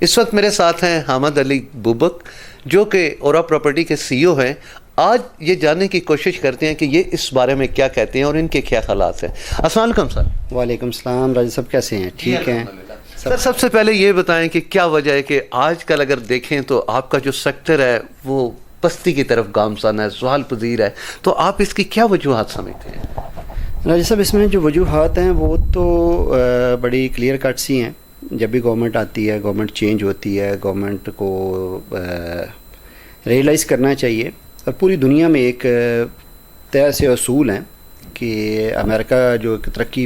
اس وقت میرے ساتھ ہیں حامد علی بوبک جو کہ اورا پراپرٹی کے سی او ہیں. آج یہ جاننے کی کوشش کرتے ہیں کہ یہ اس بارے میں کیا کہتے ہیں اور ان کے کیا خیالات ہیں. السلام علیکم سر. وعلیکم السلام. راجد صاحب کیسے ہیں؟ ٹھیک ہیں سر. سب سے پہلے یہ بتائیں کہ کیا وجہ ہے کہ آج کل اگر دیکھیں تو آپ کا جو سیکٹر ہے وہ پستی کی طرف گامزن ہے, سوال پذیر ہے, تو آپ اس کی کیا وجوہات سمجھتے ہیں؟ راجد صاحب اس میں جو وجوہات ہیں وہ تو بڑی کلیئر کٹ سی ہیں. جب بھی گورنمنٹ آتی ہے, گورنمنٹ چینج ہوتی ہے, گورنمنٹ کو ریئلائز کرنا چاہیے. اور پوری دنیا میں ایک طے سے اصول ہیں کہ امریکہ جو ایک ترقی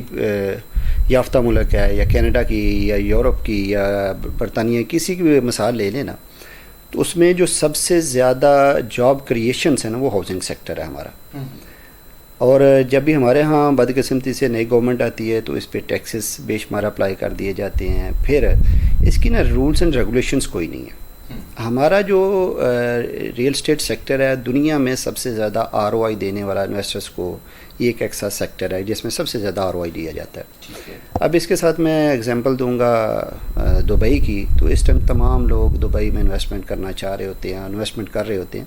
یافتہ ملک ہے, یا کینیڈا کی یا یورپ کی یا برطانیہ کسی کی بھی مثال لے لیں نا, تو اس میں جو سب سے زیادہ جاب کریشنس ہیں نا وہ ہاؤسنگ سیکٹر ہے ہمارا. اور جب بھی ہمارے ہاں بدقسمتی سے نئی گورنمنٹ آتی ہے تو اس پہ ٹیکسز بے شمار اپلائی کر دیے جاتے ہیں. پھر اس کی نا رولز اینڈ ریگولیشنس کوئی نہیں ہے. ہمارا جو ریئل اسٹیٹ سیکٹر ہے دنیا میں سب سے زیادہ آر او آئی دینے والا انویسٹرس کو یہ ایک ایسا سیکٹر ہے جس میں سب سے زیادہ آر او آئی دیا جاتا ہے. اب اس کے ساتھ میں ایگزامپل دوں گا دبئی کی. تو اس ٹائم تمام لوگ دبئی میں انویسٹمنٹ کرنا چاہ رہے ہوتے ہیں, انویسٹمنٹ کر رہے ہوتے ہیں.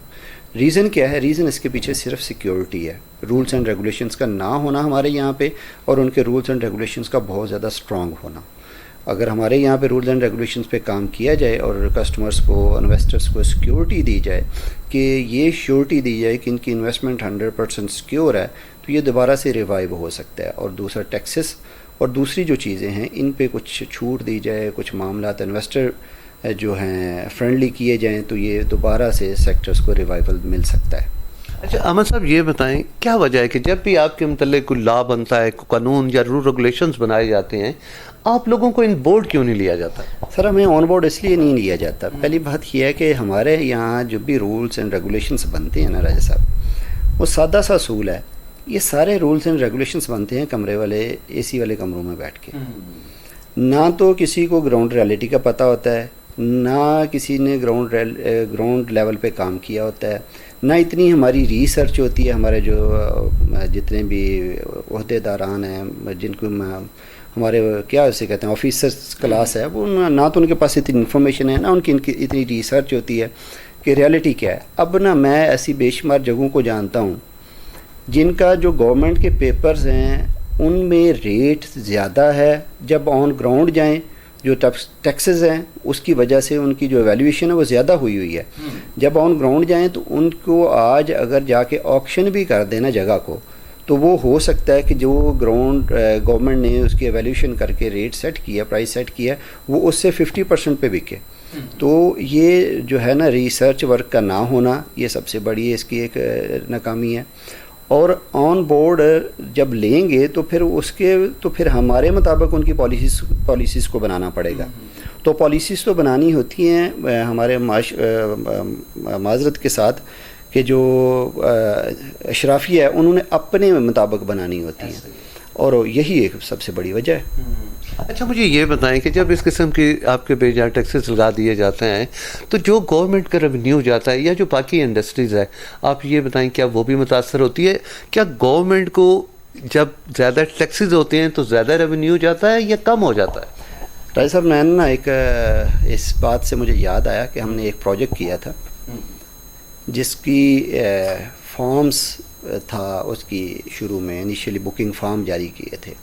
ریزن کیا ہے؟ ریزن اس کے پیچھے صرف سیکیورٹی ہے. رولز اینڈ ریگولیشنس کا نہ ہونا ہمارے یہاں پہ, اور ان کے رولز اینڈ ریگولیشنس کا بہت زیادہ اسٹرانگ ہونا. اگر ہمارے یہاں پہ رولز اینڈ ریگولیشنس پہ کام کیا جائے اور کسٹمرز کو, انویسٹرز کو سیکیورٹی دی جائے, کہ یہ شیورٹی دی جائے کہ ان کی انویسٹمنٹ 100% سیکیور ہے, تو یہ دوبارہ سے ریوائیو ہو سکتا ہے. اور دوسرا ٹیکسز اور دوسری جو چیزیں ہیں ان پہ کچھ چھوٹ دی جائے, کچھ معاملات انویسٹر جو ہیں فرینڈلی کیے جائیں, تو یہ دوبارہ سے سیکٹرز کو ریوائیول مل سکتا ہے. اچھا احمد صاحب یہ بتائیں کیا وجہ ہے کہ جب بھی آپ کے متعلق کوئی لا بنتا ہے, قانون یا رول ریگولیشنز بنائے جاتے ہیں, آپ لوگوں کو ان بورڈ کیوں نہیں لیا جاتا؟ سر ہمیں آن بورڈ اس لیے نہیں لیا جاتا. پہلی بات یہ ہے کہ ہمارے یہاں جو بھی رولز اینڈ ریگولیشنس بنتے ہیں نا راجہ صاحب, وہ سادہ سا اصول ہے. یہ سارے رولز اینڈ ریگولیشنس بنتے ہیں کمرے والے اے سی والے کمروں میں بیٹھ کے. نہ تو کسی کو گراؤنڈ ریالٹی کا پتہ ہوتا ہے, نہ کسی نے گراؤنڈ لیول پہ کام کیا ہوتا ہے, نہ اتنی ہماری ریسرچ ہوتی ہے. ہمارے جو جتنے بھی عہدے داران ہیں جن کو ہمارے کیا اسے کہتے ہیں آفیسرس کلاس ہے, وہ نہ تو ان کے پاس اتنی انفارمیشن ہے, نہ ان کی اتنی ریسرچ ہوتی ہے کہ ریالٹی کیا ہے. اب نا میں ایسی بے شمار جگہوں کو جانتا ہوں جن کا جو گورنمنٹ کے پیپرز ہیں ان میں ریٹ زیادہ ہے. جب آن گراؤنڈ جائیں جو ٹیکسز ہیں اس کی وجہ سے ان کی جو ایویلیویشن ہے وہ زیادہ ہوئی ہے. جب آن گراؤنڈ جائیں تو ان کو آج اگر جا کے آکشن بھی کر دینا جگہ کو, تو وہ ہو سکتا ہے کہ جو گراؤنڈ گورنمنٹ نے اس کی ایویلیوشن کر کے ریٹ سیٹ کیا, پرائس سیٹ کیا, وہ اس سے 50% پہ بکے. تو یہ جو ہے نا ریسرچ ورک کا نہ ہونا, یہ سب سے بڑی اس کی ایک ناکامی ہے. اور آن بورڈ جب لیں گے تو پھر ہمارے مطابق ان کی پالیسیز کو بنانا پڑے گا. تو پالیسیز تو بنانی ہوتی ہیں ہمارے معذرت کے ساتھ کہ جو اشرافیہ ہے انہوں نے اپنے مطابق بنانی ہوتی ہیں, اور یہی ایک سب سے بڑی وجہ ہے. اچھا مجھے یہ بتائیں کہ جب اس قسم کی آپ کے بے جا ٹیکسز لگا دیے جاتے ہیں تو جو گورنمنٹ کا ریونیو جاتا ہے یا جو باقی انڈسٹریز ہے, آپ یہ بتائیں کیا وہ بھی متاثر ہوتی ہے؟ کیا گورنمنٹ کو جب زیادہ ٹیکسز ہوتے ہیں تو زیادہ ریونیو جاتا ہے یا کم ہو جاتا ہے؟ راجہ صاحب میں نا ایک اس بات سے مجھے یاد آیا کہ ہم نے ایک پروجیکٹ کیا تھا جس کی فارمز تھا, اس کی شروع میں انیشیلی بکنگ فارم جاری کیے تھے.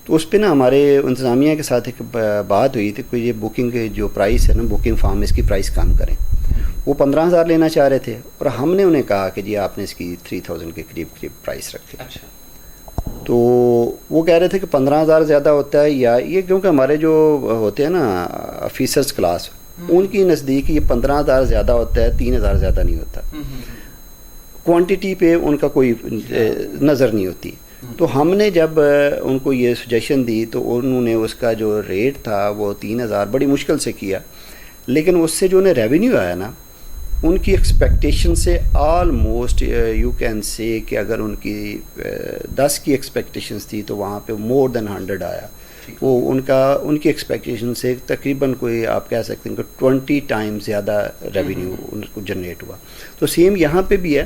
تو اس پہ نا ہمارے انتظامیہ کے ساتھ ایک بات ہوئی تھی کہ یہ بکنگ جو پرائس ہے نا بکنگ فارم, اس کی پرائس کم کریں. وہ 15,000 لینا چاہ رہے تھے اور ہم نے انہیں کہا کہ جی آپ نے اس کی 3,000 کے قریب پرائس رکھے. تو وہ کہہ رہے تھے کہ 15,000 زیادہ ہوتا ہے, یا یہ کیونکہ ہمارے جو ہوتے ہیں نا آفیسرس کلاس, ان کی نزدیک یہ 15,000 زیادہ ہوتا ہے, 3,000 زیادہ نہیں ہوتا. کوانٹٹی پہ ان کا کوئی نظر نہیں ہوتی. تو ہم نے جب ان کو یہ سجیشن دی تو انہوں نے اس کا جو ریٹ تھا وہ 3,000 بڑی مشکل سے کیا, لیکن اس سے جو انہیں ریونیو آیا نا ان کی ایکسپیکٹیشن سے آلموسٹ یو کین سے کہ اگر ان کی 10 کی ایکسپیکٹیشنس تھی تو وہاں پہ مور دین 100 آیا. وہ ان کی ایکسپیکٹیشن سے تقریباً کوئی آپ کہہ سکتے ہیں کہ 20 ٹائم زیادہ ریونیو ان کو جنریٹ ہوا. تو سیم یہاں پہ بھی ہے.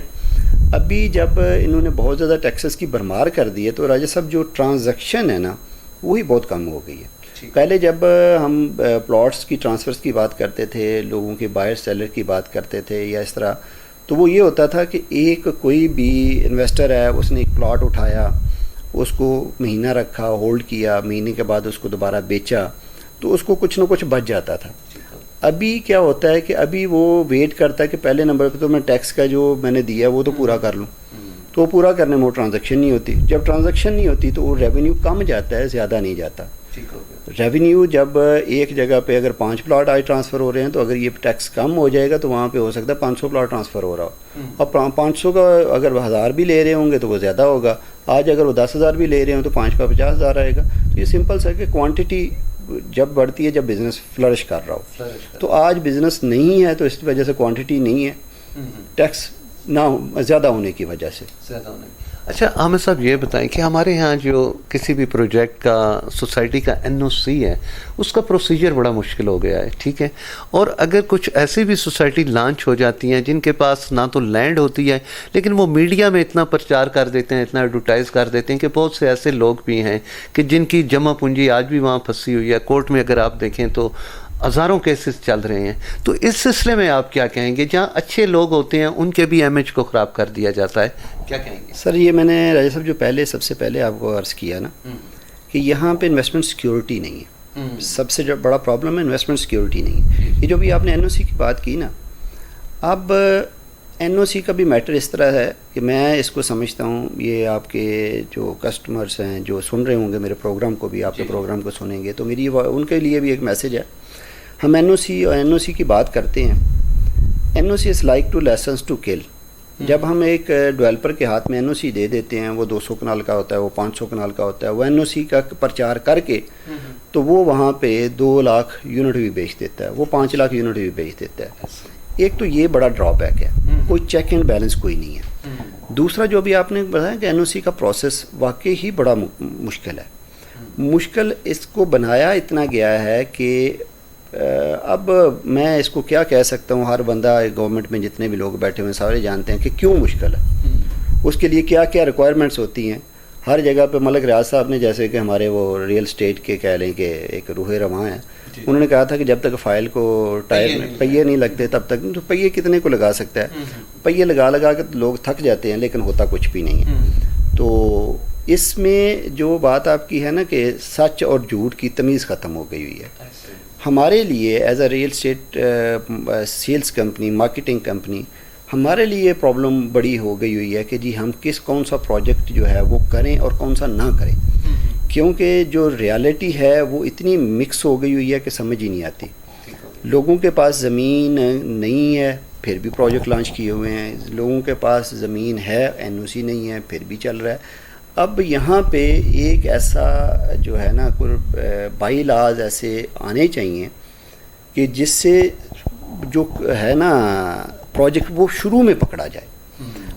ابھی جب انہوں نے بہت زیادہ ٹیکسز کی بھرمار کر دی ہے تو راجہ صاحب جو ٹرانزیکشن ہے نا وہی بہت کم ہو گئی ہے. پہلے جب ہم پلاٹس کی ٹرانسفرز کی بات کرتے تھے، لوگوں کے بائر سیلر کی بات کرتے تھے یا اس طرح، تو وہ یہ ہوتا تھا کہ ایک کوئی بھی انویسٹر ہے، اس نے ایک پلاٹ اٹھایا، اس کو مہینہ رکھا، ہولڈ کیا، مہینے کے بعد اس کو دوبارہ بیچا، تو اس کو کچھ نہ کچھ بچ جاتا تھا. ابھی کیا ہوتا ہے کہ ابھی وہ ویٹ کرتا ہے کہ پہلے نمبر پہ تو میں ٹیکس کا جو میں نے دیا وہ تو پورا کر لوں، تو وہ پورا کرنے میں وہ ٹرانزیکشن نہیں ہوتی. جب ٹرانزیکشن نہیں ہوتی تو وہ ریونیو کم جاتا ہے، زیادہ نہیں جاتا. ریونیو جب ایک جگہ پہ اگر 5 پلاٹ آج ٹرانسفر ہو رہے ہیں تو اگر یہ ٹیکس کم ہو جائے گا تو وہاں پہ ہو سکتا ہے 500 پلاٹ ٹرانسفر ہو رہا ہو، اور 500 کا اگر 1000 بھی لے رہے ہوں گے تو وہ زیادہ ہوگا. آج اگر وہ 10,000 بھی لے رہے ہوں تو 5 کا 50,000 آئے گا. تو یہ سمپل سا کہ کوانٹٹی جب بڑھتی ہے جب بزنس فلرش کر رہا ہو. تو آج بزنس نہیں ہے تو اس وجہ سے کوانٹٹی نہیں ہے، ٹیکس نہ زیادہ ہونے کی وجہ سے. اچھا عامر صاحب یہ بتائیں کہ ہمارے ہاں جو کسی بھی پروجیکٹ کا سوسائٹی کا NOC ہے اس کا پروسیجر بڑا مشکل ہو گیا ہے، ٹھیک ہے، اور اگر کچھ ایسی بھی سوسائٹی لانچ ہو جاتی ہیں جن کے پاس نہ تو لینڈ ہوتی ہے لیکن وہ میڈیا میں اتنا پرچار کر دیتے ہیں، اتنا ایڈورٹائز کر دیتے ہیں کہ بہت سے ایسے لوگ بھی ہیں کہ جن کی جمع پونجی آج بھی وہاں پھنسی ہوئی ہے. کورٹ میں اگر آپ دیکھیں تو ہزاروں کیسز چل رہے ہیں. تو اس سلسلے میں آپ کیا کہیں گے؟ جہاں اچھے لوگ ہوتے ہیں ان کے بھی امیج کو خراب کر دیا جاتا ہے، کیا کہیں گے؟ سر یہ میں نے راجہ صاحب جو سب سے پہلے آپ کو عرض کیا نا کہ یہاں پہ انویسٹمنٹ سیکیورٹی نہیں ہے. سب سے جو بڑا پرابلم ہے انویسٹمنٹ سیکیورٹی نہیں ہے. یہ جو بھی آپ نے NOC کی بات کی نا، اب NOC کا بھی میٹر اس طرح ہے کہ میں اس کو سمجھتا ہوں، یہ آپ کے جو کسٹمرز ہیں جو سن رہے ہوں گے میرے پروگرام کو بھی، آپ کے پروگرام کو سنیں گے تو میری ان کے لیے بھی ایک میسج ہے. ہم NOC کی بات کرتے ہیں. NOC is like to license to kill. جب ہم ایک ڈیولپر کے ہاتھ میں NOC دے دیتے ہیں، وہ 200 کنال کا ہوتا ہے، وہ 500 کنال کا ہوتا ہے، وہ NOC کا پرچار کر کے تو وہ وہاں پہ 2 لاکھ یونٹ بھی بیچ دیتا ہے، وہ 5 لاکھ یونٹ بھی بیچ دیتا ہے. ایک تو یہ بڑا ڈرا بیک ہے، کوئی چیک اینڈ بیلنس کوئی نہیں ہے. دوسرا جو بھی آپ نے بتایا کہ NOC کا پروسیس واقعی ہی بڑا مشکل ہے. مشکل اس کو بنایا اتنا گیا ہے کہ اب میں اس کو کیا کہہ سکتا ہوں، ہر بندہ گورنمنٹ میں جتنے بھی لوگ بیٹھے ہوئے ہیں سارے جانتے ہیں کہ کیوں مشکل ہے، اس کے لیے کیا کیا ریکوائرمنٹس ہوتی ہیں. ہر جگہ پہ ملک ریاض صاحب نے، جیسے کہ ہمارے وہ ریئل اسٹیٹ کے کہہ لیں کہ ایک روح رواں ہیں، انہوں نے کہا تھا کہ جب تک فائل کو ٹائر میں پہیے نہیں لگتے تب تک، تو پہیے کتنے کو لگا سکتا ہے؟ پہیے لگا کے لوگ تھک جاتے ہیں لیکن ہوتا کچھ بھی نہیں ہے. تو اس میں جو بات آپ کی ہے نا کہ سچ اور جھوٹ کی تمیز ختم ہو گئی ہوئی ہے. ہمارے لیے as a real estate sales company, marketing company, ہمارے لیے پرابلم بڑی ہو گئی ہوئی ہے کہ جی ہم کون سا پروجیکٹ جو ہے وہ کریں اور کون سا نہ کریں، کیونکہ جو ریالٹی ہے وہ اتنی مکس ہو گئی ہوئی ہے کہ سمجھ ہی نہیں آتی. لوگوں کے پاس زمین نہیں ہے پھر بھی پروجیکٹ لانچ کیے ہوئے ہیں، لوگوں کے پاس زمین ہے NOC نہیں ہے پھر بھی چل رہا ہے. اب یہاں پہ ایک ایسا جو ہے نا بائی لاز ایسے آنے چاہیے کہ جس سے جو ہے نا پروجیکٹ وہ شروع میں پکڑا جائے.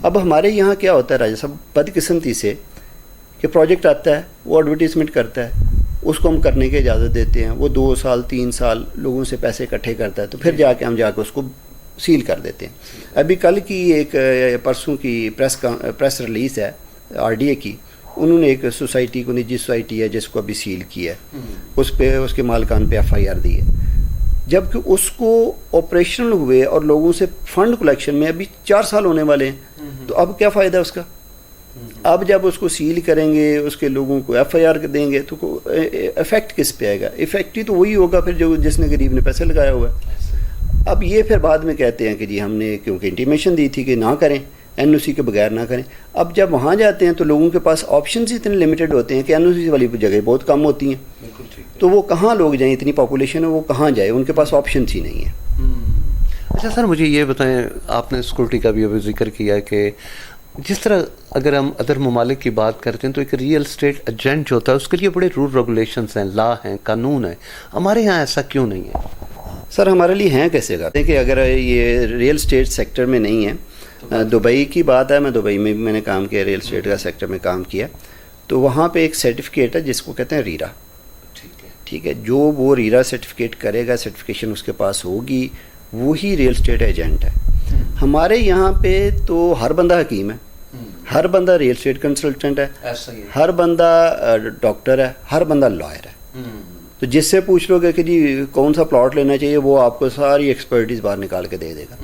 اب ہمارے یہاں کیا ہوتا ہے راجہ صاحب، بدقسمتی سے کہ پروجیکٹ آتا ہے، وہ ایڈورٹیزمنٹ کرتا ہے، اس کو ہم کرنے کی اجازت دیتے ہیں، وہ 2 سال 3 سال لوگوں سے پیسے اکٹھے کرتا ہے، تو پھر ہم جا کے اس کو سیل کر دیتے ہیں. ابھی کل کی ایک پرسوں کی پریس ریلیز ہے RDA کی، انہوں نے ایک سوسائٹی کو، نجی سوسائٹی ہے جس کو ابھی سیل کیا ہے، اس پہ اس کے مالکان پہ FIR دی ہے، جبکہ اس کو آپریشنل ہوئے اور لوگوں سے فنڈ کلیکشن میں ابھی 4 سال ہونے والے ہیں. تو اب کیا فائدہ اس کا؟ اب جب اس کو سیل کریں گے، اس کے لوگوں کو FIR دیں گے تو افیکٹ کس پہ آئے گا؟ افیکٹ ہی تو وہی ہوگا پھر جو جس نے غریب نے پیسے لگایا ہوا ہے. اب یہ پھر بعد میں کہتے ہیں کہ جی ہم نے کیونکہ انٹیمیشن دی تھی کہ نہ کریں، NOC کے بغیر نہ کریں. اب جب وہاں جاتے ہیں تو لوگوں کے پاس آپشنز اتنے لمیٹڈ ہوتے ہیں کہ NOC والی جگہ بہت کم ہوتی ہیں، تو وہ کہاں لوگ جائیں؟ اتنی پاپولیشن ہے، وہ کہاں جائے؟ ان کے پاس آپشنز ہی نہیں ہیں. اچھا سر مجھے یہ بتائیں، آپ نے سیکورٹی کا بھی ابھی ذکر کیا کہ جس طرح اگر ہم ادر ممالک کی بات کرتے ہیں تو ایک ریئل اسٹیٹ ایجنٹ جو ہوتا ہے اس کے لیے بڑے رول ریگولیشنز ہیں، لا ہیں، قانون ہیں. ہمارے یہاں ایسا کیوں نہیں ہے؟ سر ہمارے لیے ہیں کیسے گا کہ اگر یہ ریئل اسٹیٹ سیکٹر میں نہیں ہے، دبئی کی بات ہے، میں دبئی میں بھی میں نے کام کیا، ریئل اسٹیٹ کا سیکٹر میں کام کیا، تو وہاں پہ ایک سرٹیفکیٹ ہے جس کو کہتے ہیں ریرا. ٹھیک ہے، جو وہ ریرا سرٹیفکیٹ کرے گا، سرٹیفکیشن اس کے پاس ہوگی، وہی ریئل اسٹیٹ ایجنٹ ہے. ہمارے یہاں پہ تو ہر بندہ حکیم ہے، ہر بندہ ریئل اسٹیٹ کنسلٹنٹ ہے، ہر بندہ ڈاکٹر ہے، ہر بندہ لائر ہے. تو جس سے پوچھ لو گے کہ جی کون سا پلاٹ لینا چاہیے وہ آپ کو ساری ایکسپرٹیز باہر نکال کے دے دے گا.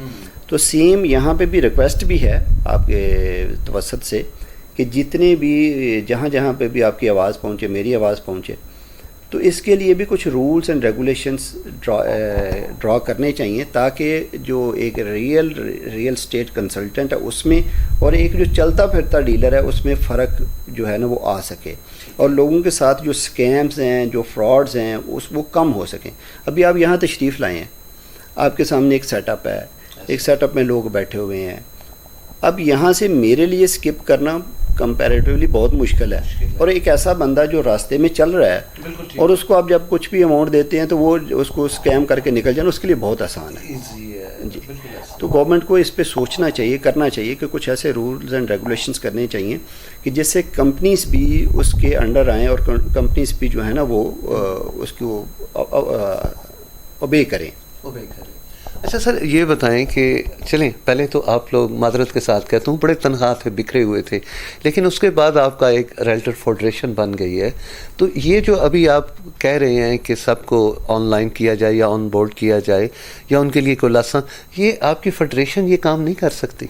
تو سیم یہاں پہ بھی ریکویسٹ بھی ہے آپ کے توسط سے کہ جتنے بھی جہاں جہاں پہ بھی آپ کی آواز پہنچے, میری آواز پہنچے, تو اس کے لیے بھی کچھ رولز اینڈ ریگولیشنس ڈرا کرنے چاہیے تاکہ جو ایک ریئل اسٹیٹ کنسلٹنٹ ہے اس میں اور ایک جو چلتا پھرتا ڈیلر ہے اس میں فرق جو ہے نا وہ آ سکے, اور لوگوں کے ساتھ جو اسکیمز ہیں, جو فراڈز ہیں, وہ کم ہو سکیں. ابھی آپ یہاں تشریف لائے ہیں, آپ کے سامنے ایک سیٹ اپ ہے, ایک سیٹ اپ میں لوگ بیٹھے ہوئے ہیں. اب یہاں سے میرے لیے اسکپ کرنا کمپیریٹیولی بہت مشکل ہے, اور ایک ایسا بندہ جو راستے میں چل رہا ہے اور اس کو آپ جب کچھ بھی اماؤنٹ دیتے ہیں تو وہ اس کو اسکیم کر کے نکل جانا اس کے لیے بہت آسان ہے. جی, تو گورنمنٹ کو اس پہ سوچنا چاہیے, کرنا چاہیے کہ کچھ ایسے رولز اینڈ ریگولیشنس کرنے چاہیے کہ جس سے کمپنیز بھی اس کے انڈر آئیں اور کمپنیز بھی جو ہے نا وہ اس کو اوبے کریں. اچھا سر, یہ بتائیں کہ چلیں پہلے تو آپ لوگ معذرت کے ساتھ کہتا ہوں بڑے تنہا تھے, بکھرے ہوئے تھے, لیکن اس کے بعد آپ کا ایک ریلٹر فیڈریشن بن گئی ہے. تو یہ جو ابھی آپ کہہ رہے ہیں کہ سب کو آن لائن کیا جائے یا آن بورڈ کیا جائے یا ان کے لیے کوئی لائسنس, یہ آپ کی فیڈریشن یہ کام نہیں کر سکتی,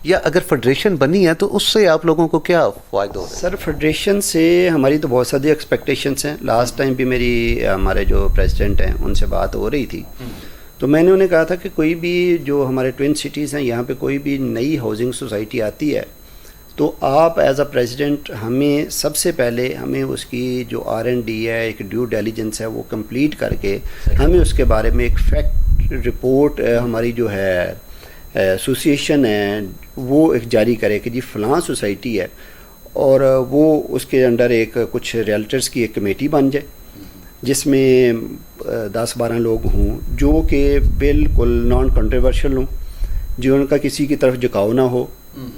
یا اگر فیڈریشن بنی ہے تو اس سے آپ لوگوں کو کیا فائدہ ہو رہا ہے؟ سر فیڈریشن سے ہماری تو بہت ساری ایکسپیکٹیشنس ہیں. لاسٹ ٹائم بھی میری ہمارے جو پریزیڈنٹ ہیں ان سے بات ہو رہی تھی, تو میں نے انہیں کہا تھا کہ کوئی بھی جو ہمارے ٹوئن سٹیز ہیں یہاں پہ کوئی بھی نئی ہاؤسنگ سوسائٹی آتی ہے تو آپ ایز اے پریزیڈنٹ ہمیں سب سے پہلے ہمیں اس کی جو R&D ہے, ایک ڈیو ڈیلیجنس ہے, وہ کمپلیٹ کر کے ہمیں اس کے بارے میں ایک فیکٹ رپورٹ ہماری جو ہے ایسوسیشن ہے وہ ایک جاری کرے کہ جی فلاں سوسائٹی ہے, اور وہ اس کے انڈر ایک کچھ ریئلٹرز کی ایک کمیٹی بن جائے جس میں 10-12 لوگ ہوں جو کہ بالکل نان کنٹروورشل ہوں, جو ان کا کسی کی طرف جھکاؤ نہ ہو.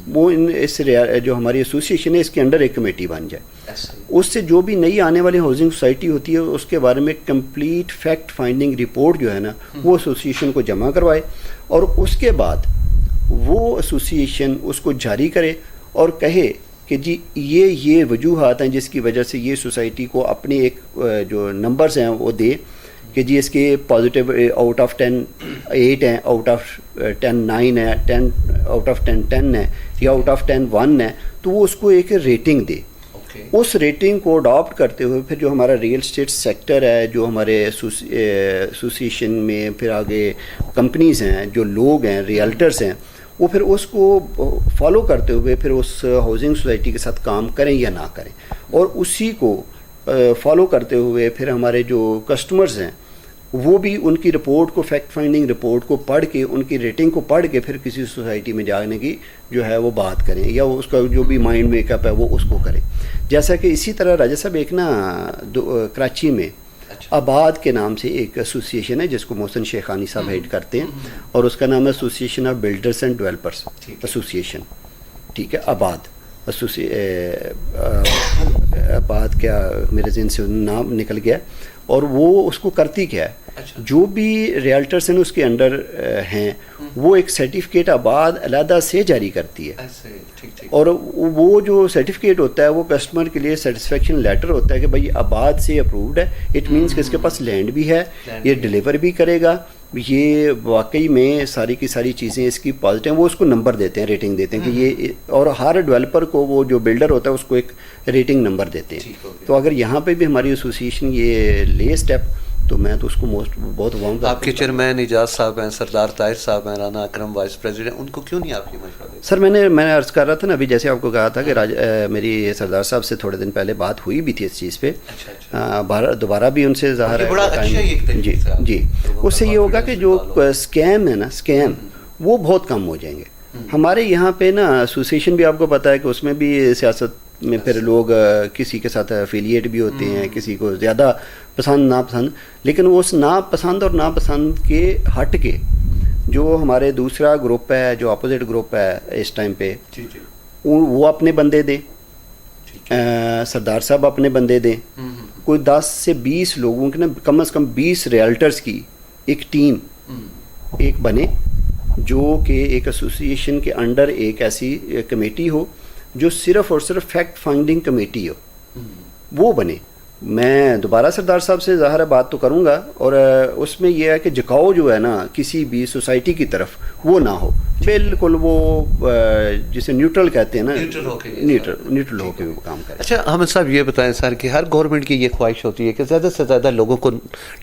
وہ اس جو ہماری ایسوسیشن ہے اس کے انڈر ایک کمیٹی بن جائے. اس سے جو بھی نئی آنے والی ہاؤسنگ سوسائٹی ہوتی ہے اس کے بارے میں کمپلیٹ فیکٹ فائنڈنگ رپورٹ جو ہے نا وہ ایسوسیشن کو جمع کروائے, اور اس کے بعد وہ ایسوسیشن اس کو جاری کرے اور کہے کہ جی یہ وجوہات ہیں جس کی وجہ سے یہ سوسائٹی کو اپنے ایک جو نمبرز ہیں وہ دے کہ جی اس کے پازیٹیو آؤٹ آف 10 8 ہیں, آؤٹ آف 10 9 ہے, 10 آؤٹ آف 10 10 ہے, یا آؤٹ آف 10 1 ہے, تو وہ اس کو ایک ریٹنگ دے. اس ریٹنگ کو اڈاپٹ کرتے ہوئے پھر جو ہمارا ریئل اسٹیٹ سیکٹر ہے, جو ہمارے ایسوسیشن میں پھر آگے کمپنیز ہیں, جو لوگ ہیں, ریئلٹرز ہیں, وہ پھر اس کو فالو کرتے ہوئے پھر اس ہاؤسنگ سوسائٹی کے ساتھ کام کریں یا نہ کریں, اور اسی کو فالو کرتے ہوئے پھر ہمارے جو کسٹمرز ہیں وہ بھی ان کی رپورٹ کو, فیکٹ فائنڈنگ رپورٹ کو پڑھ کے, ان کی ریٹنگ کو پڑھ کے پھر کسی سوسائٹی میں جانے کی جو ہے وہ بات کریں, یا اس کا جو بھی مائنڈ میک اپ ہے وہ اس کو کریں. جیسا کہ اسی طرح راجہ صاحب ایک نا کراچی میں آباد کے نام سے ایک ایسوسیشن ہے جس کو محسن شیخانی صاحب ہیڈ کرتے ہیں, اور اس کا نام ہے association of builders and developers association. ٹھیک ہے, آباد آباد کیا میرے ذہن سے نام نکل گیا, اور وہ اس کو کرتی کیا ہے, جو بھی ریئلٹرس ہیں اس کے انڈر ہیں وہ ایک سرٹیفکیٹ آباد علیحدہ سے جاری کرتی ہے, اور وہ جو سرٹیفکیٹ ہوتا ہے وہ کسٹمر کے لیے سیٹسفیکشن لیٹر ہوتا ہے کہ بھائی آباد سے اپرووڈ ہے. اٹ مینس کہ اس کے پاس لینڈ بھی ہے, یہ ڈلیور بھی کرے گا, یہ واقعی میں ساری کی ساری چیزیں اس کی پازیٹیو, وہ اس کو نمبر دیتے ہیں, ریٹنگ دیتے ہیں کہ یہ, اور ہر ڈیولپر کو وہ جو بلڈر ہوتا ہے اس کو ایک ریٹنگ نمبر دیتے ہیں. تو اگر یہاں پہ بھی ہماری ایسوسیشن یہ لے اسٹیپ تو میں تو اس کو بہت وارم. آپ کے چیئرمین اجاز صاحب ہیں, سردار طاہر صاحب ہیں, رانا اکرم وائس پریزیڈنٹ, ان کو کیوں نہیں آپ کی مشورہ؟ سر میں نے عرض کر رہا تھا نا ابھی, جیسے آپ کو کہا تھا کہ میری سردار صاحب سے تھوڑے دن پہلے بات ہوئی بھی تھی اس چیز پہ, دوبارہ بھی ان سے ظاہر ہے. جی اس سے یہ ہوگا کہ جو اسکیم ہے نا, اسکیم وہ بہت کم ہو جائیں گے. ہمارے یہاں پہ نا ایسوسیشن بھی آپ کو پتہ ہے کہ اس میں بھی سیاست میں پھر لوگ کسی کے ساتھ افیلیٹ بھی ہوتے ہیں, کسی کو زیادہ پسند ناپسند, لیکن اس ناپسند اور ناپسند کے ہٹ کے جو ہمارے دوسرا گروپ ہے, جو اپوزٹ گروپ ہے اس ٹائم پہ, وہ اپنے بندے دیں, سردار صاحب اپنے بندے دیں, کوئی 10 سے 20 لوگوں کے نا کم از کم 20 ریئلٹرز کی ایک ٹیم ایک بنے, جو کہ ایک ایسوسیشن کے انڈر ایک ایسی کمیٹی ہو جو صرف اور صرف فیکٹ فائنڈنگ کمیٹی ہو, وہ بنے. میں دوبارہ سردار صاحب سے ظاہر ہے بات تو کروں گا، اور اس میں یہ ہے کہ جھکاؤ جو ہے نا کسی بھی سوسائٹی کی طرف وہ نہ ہو، بالکل وہ جسے نیوٹرل کہتے ہیں نا، نیوٹرل ہو کے وہ کام کرے۔ اچھا حامد صاحب یہ بتائیں سر کہ ہر گورنمنٹ کی یہ خواہش ہوتی ہے کہ زیادہ سے زیادہ لوگوں کو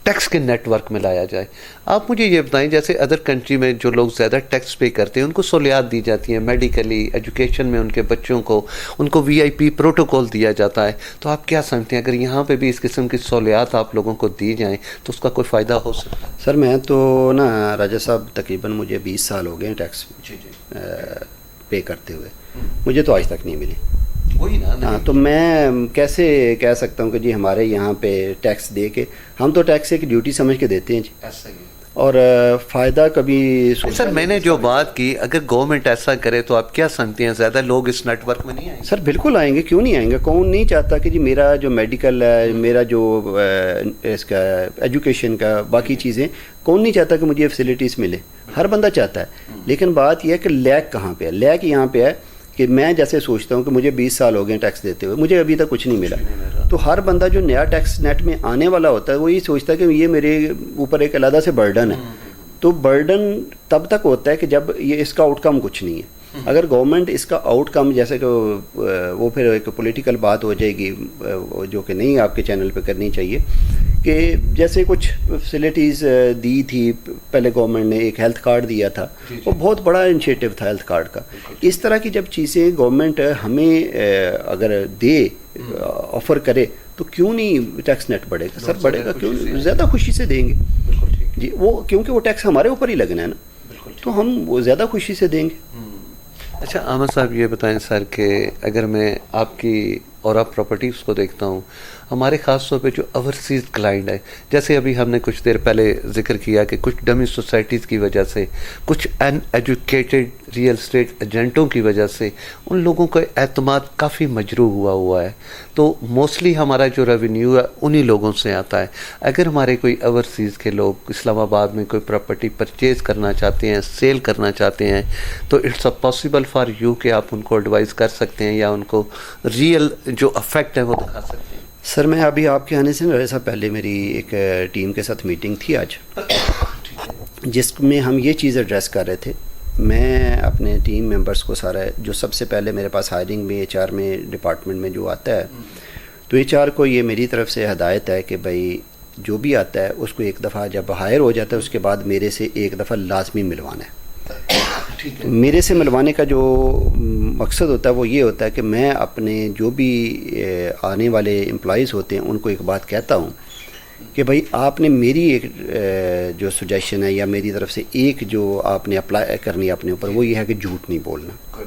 ٹیکس کے نیٹ ورک میں لایا جائے۔ آپ مجھے یہ بتائیں جیسے ادر کنٹری میں جو لوگ زیادہ ٹیکس پے کرتے ہیں ان کو سہولیات دی جاتی ہیں، میڈیکلی، ایجوکیشن میں ان کے بچوں کو ان کو VIP پروٹوکول دیا جاتا ہے، تو آپ کیا سمجھتے ہیں اگر یہاں پہ بھی اس قسم کی سہولیات آپ لوگوں کو دی جائیں تو اس کا کوئی فائدہ ہو سکتا ہے؟ سر میں تو نا راجہ صاحب تقریباً مجھے 20 سال ہو گئے ہیں ٹیکس پے کرتے ہوئے، مجھے تو آج تک نہیں ملی۔ وہی نا، ہاں، تو میں کیسے کہہ سکتا ہوں کہ جی ہمارے یہاں پہ ٹیکس دے کے، ہم تو ٹیکس ایک ڈیوٹی سمجھ کے دیتے ہیں جی، ایسا ہی ہے۔ اور فائدہ کبھی سر میں نے جو بات کی اگر گورنمنٹ ایسا کرے تو آپ کیا سمجھتے ہیں زیادہ لوگ اس نیٹ ورک میں نہیں آئیں گے؟ سر بالکل آئیں گے، کیوں نہیں آئیں گے؟ کون نہیں چاہتا کہ جی میرا جو میڈیکل ہے، میرا جو اس کا ایجوکیشن کا باقی چیزیں، کون نہیں چاہتا کہ مجھے فیسلٹیز ملے؟ ہر بندہ چاہتا ہے، لیکن بات یہ ہے کہ لیک کہاں پہ ہے؟ لیک یہاں پہ ہے کہ میں جیسے سوچتا ہوں کہ مجھے 20 سال ہو گئے ٹیکس دیتے ہوئے، مجھے ابھی تک کچھ نہیں ملا۔ تو ہر بندہ جو نیا ٹیکس نیٹ میں آنے والا ہوتا ہے وہ یہ سوچتا ہے کہ یہ میرے اوپر ایک علیحدہ سے برڈن ہے۔ تو برڈن تب تک ہوتا ہے کہ جب یہ اس کا آؤٹ کم کچھ نہیں ہے۔ اگر گورنمنٹ اس کا آؤٹ کم، جیسے کہ وہ پھر ایک پولیٹیکل بات ہو جائے گی جو کہ نہیں آپ کے چینل پہ کرنی چاہیے، کہ جیسے کچھ فیسلٹیز دی تھی پہلے گورنمنٹ نے، ایک ہیلتھ کارڈ دیا تھا، وہ بہت بڑا انیشیٹو تھا ہیلتھ کارڈ کا۔ اس طرح کی جب چیزیں گورنمنٹ ہمیں اگر دے، آفر کرے، تو کیوں نہیں ٹیکس نیٹ بڑھے گا؟ سر بڑھے گا، کیوں نہیں؟ زیادہ خوشی سے دیں گے جی، وہ کیونکہ وہ ٹیکس ہمارے اوپر ہی لگنا ہے نا، تو ہم وہ زیادہ خوشی سے دیں گے۔ اچھا احمد صاحب یہ بتائیں سر کہ اگر میں آپ کی اور آپ پراپرٹیز کو دیکھتا ہوں، ہمارے خاص طور پہ جو اوورسیز کلائنٹ ہے، جیسے ابھی ہم نے کچھ دیر پہلے ذکر کیا کہ کچھ ڈمی سوسائٹیز کی وجہ سے، کچھ ان ایجوکیٹڈ ریئل اسٹیٹ ایجنٹوں کی وجہ سے ان لوگوں کا اعتماد کافی مجروح ہوا ہے، تو موسٹلی ہمارا جو ریونیو ہے انہی لوگوں سے آتا ہے۔ اگر ہمارے کوئی اوورسیز کے لوگ اسلام آباد میں کوئی پراپرٹی پرچیز کرنا چاہتے ہیں، سیل کرنا چاہتے ہیں، تو it's a possible for you کہ آپ ان کو ایڈوائز کر سکتے ہیں یا ان کو ریئل جو افیکٹ ہے وہ دکھا سکتے ہیں؟ سر میں ابھی آپ کے آنے سے ایسا پہلے میری ایک ٹیم کے ساتھ میٹنگ تھی آج، جس میں ہم یہ چیز ایڈریس کر رہے تھے۔ میں اپنے ٹیم ممبرس کو سارا، جو سب سے پہلے میرے پاس ہائرنگ میں HR میں ڈپارٹمنٹ میں جو آتا ہے، تو HR کو یہ میری طرف سے ہدایت ہے کہ بھائی جو بھی آتا ہے اس کو ایک دفعہ جب ہائر ہو جاتا ہے اس کے بعد میرے سے ایک دفعہ لازمی ملوانا ہے۔ میرے سے ملوانے کا جو مقصد ہوتا ہے وہ یہ ہوتا ہے کہ میں اپنے جو بھی آنے والے امپلائیز ہوتے ہیں ان کو ایک بات کہتا ہوں کہ بھائی آپ نے میری ایک جو سجیشن ہے یا میری طرف سے ایک جو آپ نے اپلائی کرنی ہے اپنے اوپر، وہ یہ ہے کہ جھوٹ نہیں بولنا،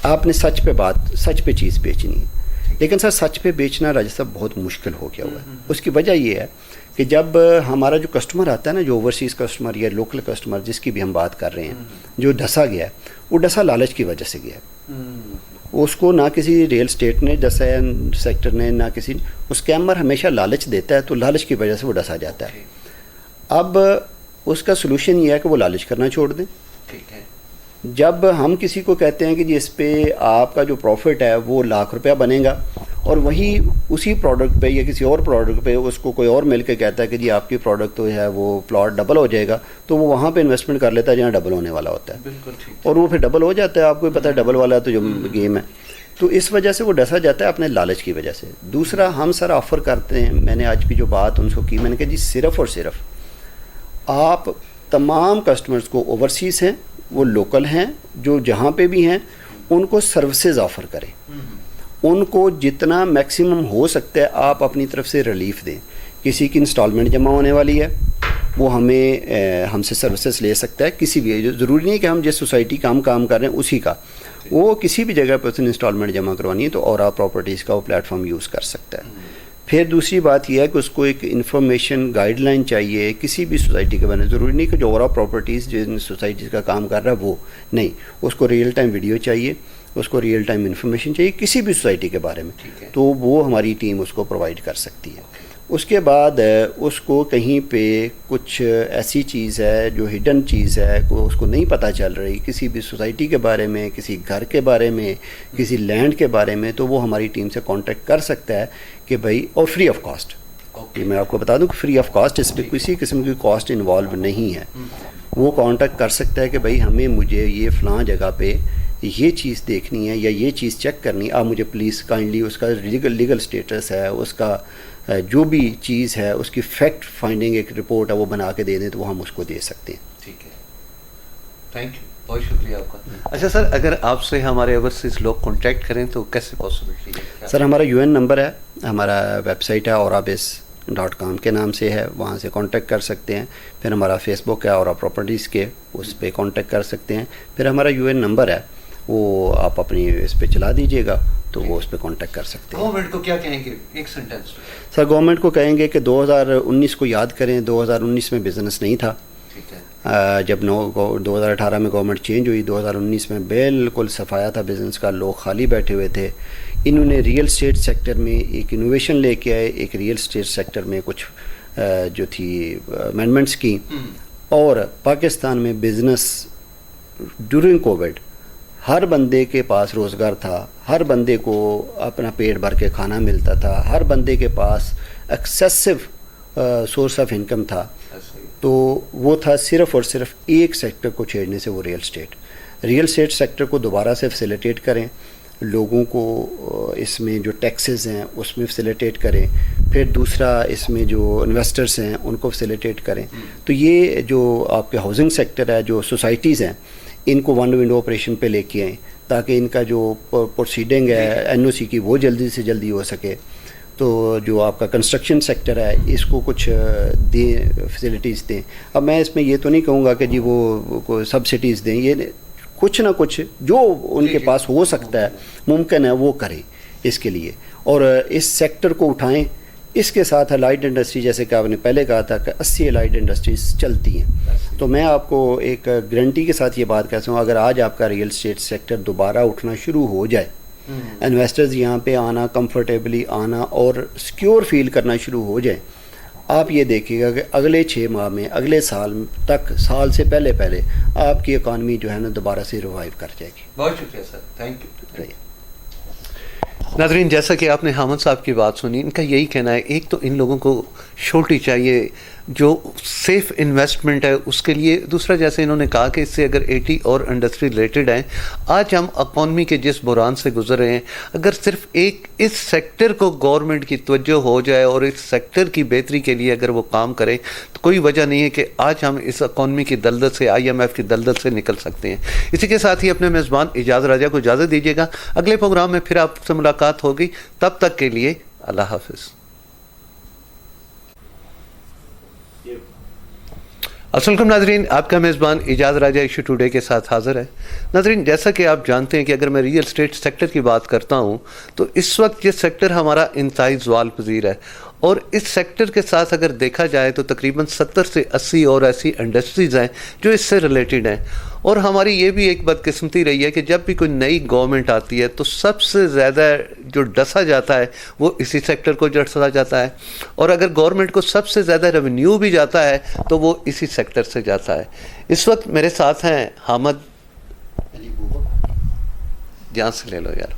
آپ نے سچ پہ چیز بیچنی ہے۔ لیکن سر سچ پہ بیچنا راجہ صاحب بہت مشکل ہو گیا ہوا ہے۔ اس کی وجہ یہ ہے کہ جب ہمارا جو کسٹمر آتا ہے نا، جو اوورسیز کسٹمر یا لوکل کسٹمر جس کی بھی ہم بات کر رہے ہیں، جو ڈسا گیا ہے، وہ ڈسا لالچ کی وجہ سے گیا ہے۔ اس کو نہ کسی ریئل اسٹیٹ نے ڈسا ہے، سیکٹر نے، نہ کسی، اسکیمر ہمیشہ لالچ دیتا ہے، تو لالچ کی وجہ سے وہ ڈسا جاتا ہے۔ اب اس کا سلوشن یہ ہے کہ وہ لالچ کرنا چھوڑ دیں۔ جب ہم کسی کو کہتے ہیں کہ جی اس پہ آپ کا جو پروفٹ ہے وہ ₹1,00,000 بنے گا، اور وہی اسی پروڈکٹ پہ یا کسی اور پروڈکٹ پہ اس کو کوئی اور مل کے کہتا ہے کہ جی آپ کی پروڈکٹ تو ہے وہ پلاٹ ڈبل ہو جائے گا، تو وہ وہاں پہ انویسٹمنٹ کر لیتا ہے جہاں ڈبل ہونے والا ہوتا ہے، اور وہ پھر ڈبل ہو جاتا ہے۔ آپ کو پتہ ہے ڈبل والا تو جو گیم ہے، تو اس وجہ سے وہ ڈسا جاتا ہے اپنے لالچ کی وجہ سے۔ دوسرا ہم سر آفر کرتے ہیں، میں نے آج بھی جو بات ان کو کی، میں نے کہا جی صرف اور صرف آپ تمام کسٹمرز کو، اوورسیز ہیں وہ لوکل ہیں، جو جہاں پہ بھی ہیں، ان کو سروسز آفر کریں، ان کو جتنا میکسیمم ہو سکتا ہے آپ اپنی طرف سے ریلیف دیں۔ کسی کی انسٹالمنٹ جمع ہونے والی ہے، وہ ہم سے سروسز لے سکتا ہے، کسی بھی، ضروری نہیں کہ ہم جس سوسائٹی کا ہم کام کر رہے ہیں اسی کا، وہ کسی بھی جگہ پہ اس نے انسٹالمنٹ جمع کروانی ہے تو اورا پراپرٹیز کا وہ پلیٹ فارم یوز کر سکتا ہے۔ پھر دوسری بات یہ ہے کہ اس کو ایک انفارمیشن گائیڈ لائن چاہیے کسی بھی سوسائٹی کے بارے میں، ضروری نہیں کہ جو اورا پراپرٹیز جن سوسائٹیز کا کام کر رہا ہے وہ نہیں، اس کو ریئل ٹائم ویڈیو چاہیے، اس کو ریئل ٹائم انفارمیشن چاہیے کسی بھی سوسائٹی کے بارے میں، تو وہ ہماری ٹیم اس کو پرووائڈ کر سکتی ہے۔ اس کے بعد اس کو کہیں پہ کچھ ایسی چیز ہے جو ہڈن چیز ہے کو اس کو نہیں پتہ چل رہی کسی بھی سوسائٹی کے بارے میں, کسی گھر کے بارے میں, کسی لینڈ کے بارے میں, تو وہ ہماری ٹیم سے کانٹیکٹ کر سکتا ہے کہ بھائی, اور فری آف کاسٹ. میں آپ کو بتا دوں کہ فری آف کاسٹ, اس پہ کسی قسم کی کاسٹ انوالو نہیں ہے. وہ کانٹیکٹ کر سکتا ہے کہ بھائی مجھے یہ فلاں جگہ پہ یہ چیز دیکھنی ہے یا یہ چیز چیک کرنی ہے, آپ مجھے پلیز کائنڈلی اس کا لیگل سٹیٹس ہے, اس کا جو بھی چیز ہے اس کی فیکٹ فائنڈنگ ایک رپورٹ ہے وہ بنا کے دے دیں, تو وہ ہم اس کو دے سکتے ہیں. ٹھیک ہے, تھینک یو, بہت شکریہ آپ کا. اچھا سر, اگر آپ سے ہمارے اوورسیز لوگ کانٹیکٹ کریں تو کیسے پاسبلٹی ہے؟ سر ہمارا UN نمبر ہے, ہمارا ویب سائٹ ہے aurabase.com کے نام سے ہے, وہاں سے کانٹیکٹ کر سکتے ہیں. پھر ہمارا فیس بک ہے اورا پراپرٹیز کے, اس پہ کانٹیکٹ کر سکتے ہیں. پھر ہمارا UN نمبر ہے, وہ آپ اپنی اس پہ چلا دیجیے گا تو وہ اس پہ کانٹیکٹ کر سکتے ہیں. گورنمنٹ کو کیا کہیں گے ایک سینٹینس؟ سر گورنمنٹ کو کہیں گے کہ 2019 کو یاد کریں, 2019 میں بزنس نہیں تھا. جب 2018 میں گورنمنٹ چینج ہوئی, 2019 میں بالکل صفایا تھا بزنس کا, لوگ خالی بیٹھے ہوئے تھے. انہوں نے ریئل اسٹیٹ سیکٹر میں ایک انوویشن لے کے آئے, ایک ریئل اسٹیٹ سیکٹر میں کچھ جو تھی امینڈمنٹس کی, اور پاکستان میں بزنس ڈیورنگ کووڈ ہر بندے کے پاس روزگار تھا, ہر بندے کو اپنا پیٹ بھر کے کھانا ملتا تھا, ہر بندے کے پاس ایکسیسو سورس آف انکم تھا. تو وہ تھا صرف اور صرف ایک سیکٹر کو چھیڑنے سے, وہ ریئل اسٹیٹ سیکٹر کو دوبارہ سے فیسیلیٹیٹ کریں, لوگوں کو اس میں جو ٹیکسز ہیں اس میں فیسیلیٹیٹ کریں, پھر دوسرا اس میں جو انویسٹرز ہیں ان کو فیسیلیٹیٹ کریں. تو یہ جو آپ کے ہاؤسنگ سیکٹر ہے, جو سوسائٹیز ہیں, ان کو ون ونڈو آپریشن پہ لے کے آئیں تاکہ ان کا جو پروسیڈنگ ہے NOC کی وہ جلدی سے جلدی ہو سکے. تو جو آپ کا کنسٹرکشن سیکٹر ہے اس کو کچھ دیں, فیسیلیٹیز دیں. اب میں اس میں یہ تو نہیں کہوں گا کہ جی وہ سبسڈیز دیں, یہ کچھ نہ کچھ جو ان کے پاس ہو سکتا ہے ممکن ہے وہ کریں اس کے لیے, اور اس سیکٹر کو اٹھائیں. اس کے ساتھ الائڈ انڈسٹری, جیسے کہ آپ نے پہلے کہا تھا کہ 80 الائڈ انڈسٹریز چلتی ہیں, تو میں آپ کو ایک گارنٹی کے ساتھ یہ بات کہتا ہوں, اگر آج آپ کا ریئل اسٹیٹ سیکٹر دوبارہ اٹھنا شروع ہو جائے, انویسٹرز یہاں پہ آنا, کمفرٹیبلی آنا اور سیکیور فیل کرنا شروع ہو جائیں, آپ یہ دیکھیے گا کہ اگلے 6 ماہ میں, اگلے سال تک, سال سے پہلے آپ کی اکانومی جو ہے نا دوبارہ سے ریوائیو کر جائے گی. بہت شکریہ سر, تھینک یو. ناظرین, جیسا کہ آپ نے حامد صاحب کی بات سنی, ان کا یہی کہنا ہے, ایک تو ان لوگوں کو شورٹی چاہیے جو سیف انویسٹمنٹ ہے اس کے لیے, دوسرا جیسے انہوں نے کہا کہ اس سے اگر 80 اور انڈسٹری ریلیٹڈ ہیں, آج ہم اکانومی کے جس بحران سے گزر رہے ہیں, اگر صرف ایک اس سیکٹر کو گورنمنٹ کی توجہ ہو جائے اور اس سیکٹر کی بہتری کے لیے اگر وہ کام کرے, تو کوئی وجہ نہیں ہے کہ آج ہم اس اکانومی کی دلدل سے, IMF کی دلدل سے نکل سکتے ہیں. اسی کے ساتھ ہی اپنے میزبان اجاز راجہ کو اجازت دیجیے گا. اگلے پروگرام میں پھر آپ سے ملاقات ہوگی, تب تک کے لیے اللہ حافظ. السلام علیکم ناظرین, آپ کا میزبان اجاز راجہ ایشو ٹوڈے کے ساتھ حاضر ہے. ناظرین, جیسا کہ آپ جانتے ہیں کہ اگر میں ریئل اسٹیٹ سیکٹر کی بات کرتا ہوں تو اس وقت یہ سیکٹر ہمارا انتہائی زوال پذیر ہے, اور اس سیکٹر کے ساتھ اگر دیکھا جائے تو تقریباً 70 سے 80 اور ایسی انڈسٹریز ہیں جو اس سے ریلیٹڈ ہیں. اور ہماری یہ بھی ایک بدقسمتی رہی ہے کہ جب بھی کوئی نئی گورنمنٹ آتی ہے تو سب سے زیادہ جو ڈسا جاتا ہے وہ اسی سیکٹر کو ڈسا جاتا ہے, اور اگر گورنمنٹ کو سب سے زیادہ ریونیو بھی جاتا ہے تو وہ اسی سیکٹر سے جاتا ہے. اس وقت میرے ساتھ ہیں حامد, جہاں سے لے لو یار.